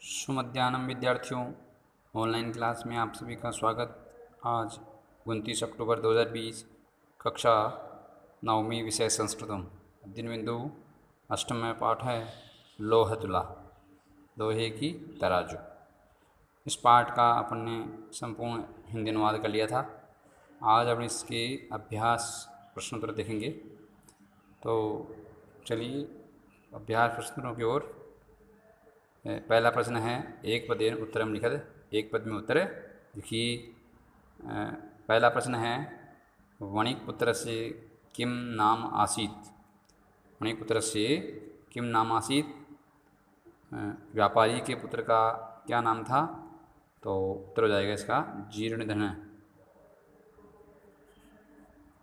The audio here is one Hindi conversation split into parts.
सुमध्याह्न विद्यार्थियों, ऑनलाइन क्लास में आप सभी का स्वागत। आज 29 अक्टूबर 2020, कक्षा नवमी, विषय संस्कृतम, दिन बिंदु अष्टम में पाठ है लोह तुला, लोहे की तराजू। इस पाठ का अपन ने संपूर्ण हिंदी अनुवाद कर लिया था। आज अपन इसके अभ्यास प्रश्न उत्तर देखेंगे। तो चलिए अभ्यास प्रश्नों की ओर। पहला प्रश्न है एक पदेन उत्तरम लिखत। एक पद में उत्तर लिखिए। पहला प्रश्न है वणिकपुत्र से किम नाम आसीत्। वणिकपुत्र से किम नाम आसीत्, व्यापारी के पुत्र का क्या नाम था? तो उत्तर हो जाएगा इसका जीर्णधन।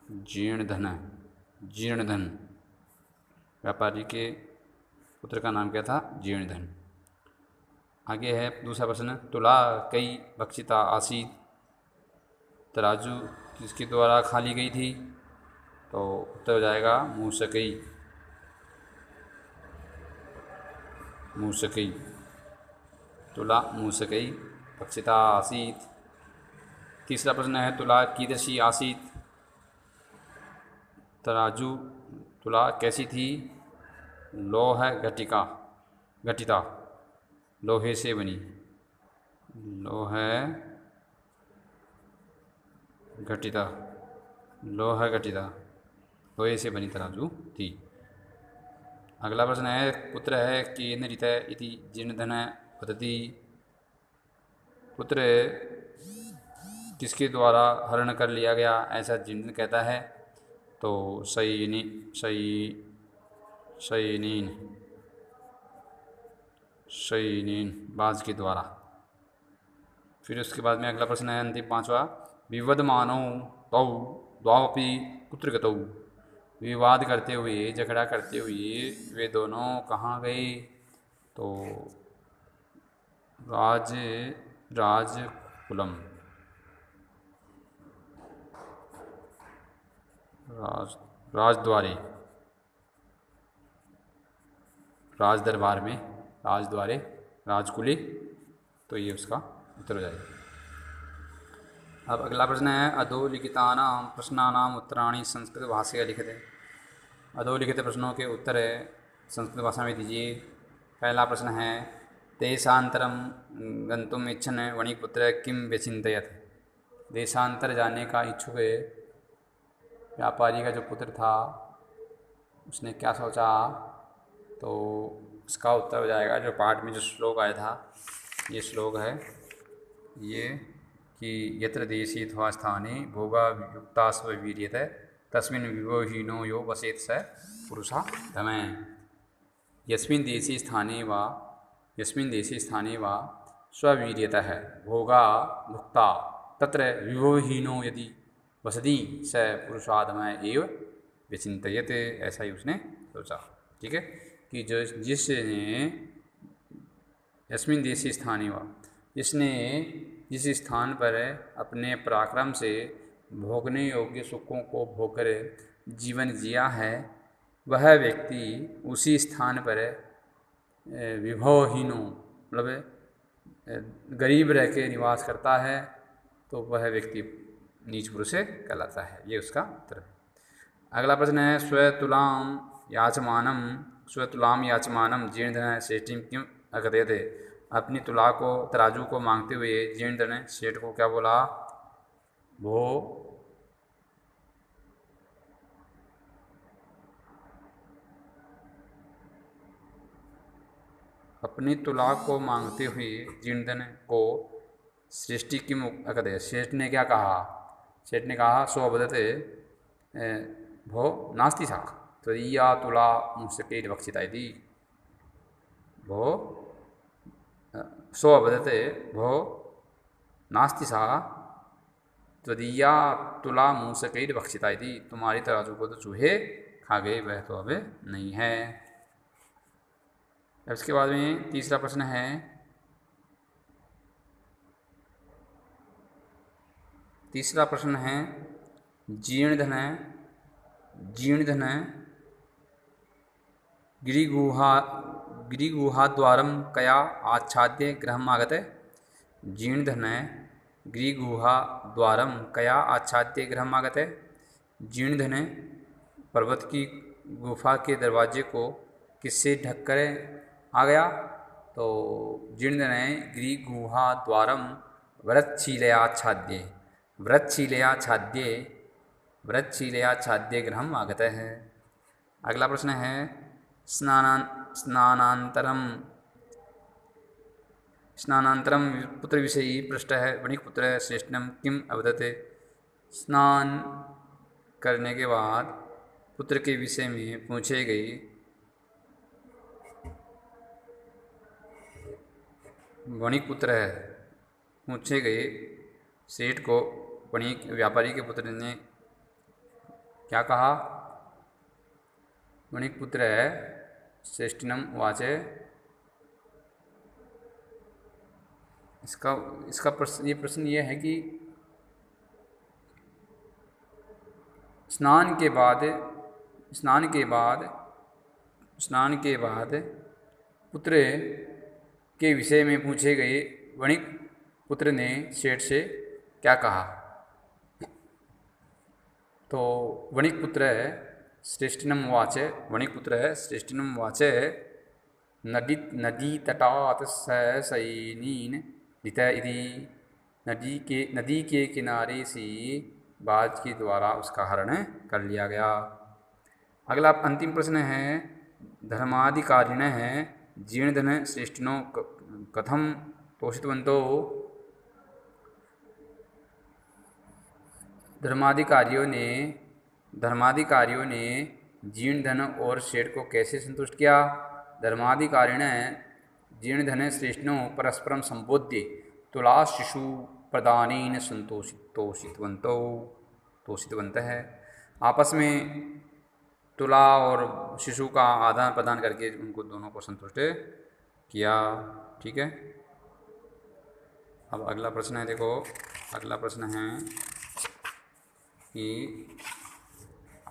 जीर्णधन, जीर्णधन। व्यापारी के पुत्र का नाम क्या था? जीर्णधन। आगे है दूसरा प्रश्न, तुला कई बक्षिता आसीत। तराजू किसके द्वारा खाली गई थी? तो उत्तर हो जाएगा मूसकई। मूसकई, तुला मूसकई बक्षिता आसीत। तीसरा प्रश्न है तुला कीदृशी आसीत। तराजू तुला कैसी थी? लोह घटिका, घटिता, लोहे से बनी। लोह घटिता, लोह घटिता, लोहे से बनी तराजू थी। अगला प्रश्न है पुत्र है कि नृत इति जीर्णधन पद्धति। पुत्र किसके द्वारा हरण कर लिया गया ऐसा जीर्णधन कहता है? तो शयनीन, बाज के द्वारा। फिर उसके बाद में अगला प्रश्न है अंतिम पांचवा, विवदमानौ तौ द्वावपि कुत्र गतौ। विवाद करते हुए, झगड़ा करते हुए वे दोनों कहाँ गए? तो राजकुलम, राजद्वारे, राज दरबार में, राजद्वारे, राजकुले। तो ये उसका उत्तर हो जाएगा। अब अगला प्रश्न है अधोलिखितानां प्रश्नानां उत्तराणि संस्कृत भाषया लिखिते। अधोलिखित प्रश्नों के उत्तर संस्कृत भाषा में दीजिए। पहला प्रश्न है देशांतरम गंतुम इच्छन वणिकपुत्र किम व्यचिंतयत। देशांतर जाने का इच्छुक व्यापारी का जो पुत्र था उसने क्या सोचा? तो इसका उत्तर हो जाएगा जो पाठ में जो श्लोक आया था, ये श्लोक है ये कि यत्र देशी अथवा स्थाने भोगा युक्ता स्व वीर्यत तस्मिन् विवोहीनो यो वसेत स पुरुषा धमे। यस्मिन् देशे स्थाने वा स्ववीर्यतः भोगा भुक्ता तत्र विवोहीनो यदि वसति स पुरुषाधमः एव व्यचिंतयत। ऐसा ही उसने सोचा। ठीक है कि जो जिसने यस्मिन् देशे स्थाने वा, जिसने जिस स्थान पर अपने पराक्रम से भोगने योग्य सुखों को भोगकर जीवन जिया है, वह व्यक्ति उसी स्थान पर विभवहीनो मतलब गरीब रह के निवास करता है, तो वह व्यक्ति नीच पुरुष कहलाता है। ये उसका उत्तर है। अगला प्रश्न है स्वतुलाम याचमानम जीर्णधन श्रेष्ठिम किम अकथयते। अपनी तुला को, तराजू को मांगते हुए जीर्णधन सेठ को क्या बोला? भो अपनी तुला को मांगते हुए जीर्णधन को सृष्टि किम अकथयते। सेठ ने क्या कहा? सेठ ने कहा स्वबदते भो नास्ति सा त्वदीया तुला मुंसके बक्षिता इति। भो स्वबदते भो नास्ति सा त्वदीया तुला मूसकैर बक्षिता इति। तुम्हारी तराजू को तो चूहे खा गए, वह तो अब नहीं है। इसके बाद में तीसरा प्रश्न है जीर्णधन गिरिगुहा गिरिगुहाद्वारं कया आच्छाद्य गृहम् आगते। जीर्णधने गिरिगुहाद्वारं कया आच्छाद्य गृहम् आगते। जीर्णधने पर्वत की गुफा के दरवाजे को किससे ढक कर आ गया। तो जीर्णधने गिरिगुहाद्वारं वृक्षशिलयाच्छाद्ये वृक्षशिलयाच्छाद्ये वृक्षशिलयाच्छाद्य गृहम् आगतः है। अगला प्रश्न है स्नानान्तरम पुत्र विषयी पृष्ठ है। वणिक्पुत्र श्रेष्ठनम किम अवदते। स्नान करने के बाद पुत्र के विषय में पूछे गए वणिक्पुत्र है पूछे गए सेठ को वणिक व्यापारी के पुत्र ने क्या कहा। वणिक्पुत्र है श्रेष्ठनम वाचे। इसका प्रश्न ये है कि स्नान के बाद पुत्र के विषय में पूछे गए वणिक पुत्र ने सेठ से क्या कहा। तो वणिक पुत्र है श्रेष्ठनम वाचे। वणिक पुत्र है श्रेष्ठनम वाचे। नदी तटात् सैनीन लित इति। नदी के किनारे से बाज के द्वारा उसका हरण कर लिया गया। अगला अंतिम प्रश्न है धर्माधिकारिणः जीर्णधन श्रेष्ठिनो कथम तोषितवन्तो। धर्माधिकारियों ने जीर्णधन और सेठ को कैसे संतुष्ट किया। धर्माधिकारिण जीर्णधन श्रेष्ठिनो परस्परम संबोध्य तुला शिशु प्रदानेन तोषितवन्तः। आपस में तुला और शिशु का आदान प्रदान करके उनको दोनों को संतुष्ट किया। ठीक है। अब अगला प्रश्न है, देखो अगला प्रश्न है कि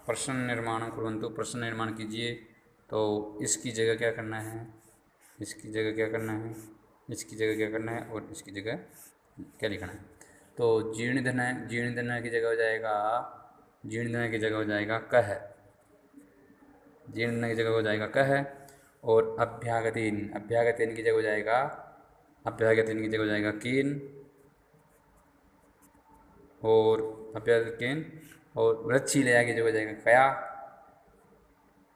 प्रश्न निर्माण कुर्वन्तु। प्रश्न निर्माण कीजिए। तो इसकी जगह क्या करना है, इसकी जगह क्या करना है, इसकी जगह क्या करना है और इसकी जगह क्या लिखना है। तो जीर्णधन की जगह हो जाएगा कह। जीर्णधन की जगह हो जाएगा कह। और अभ्यागतेन की जगह हो जाएगा केन। और अभ्यागतेन और वृक्षशिलया की जगह हो जाएगा कया।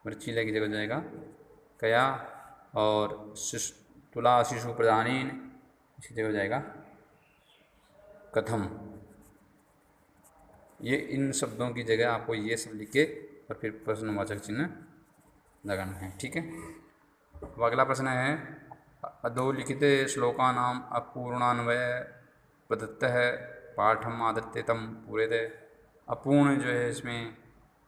वृक्षशिलया की जगह हो जाएगा कया। और तुला शिशु प्रदानेन इसकी जगह हो जाएगा कथम। ये इन शब्दों की जगह आपको ये सब लिख के और फिर प्रश्नवाचक चिन्ह लगाना है। ठीक है। अब अगला प्रश्न है अधोलिखित श्लोकानाम अपूर्णान्वय प्रदत्त है पाठम आदत्य तम पूरे थे। अपूर्ण जो है इसमें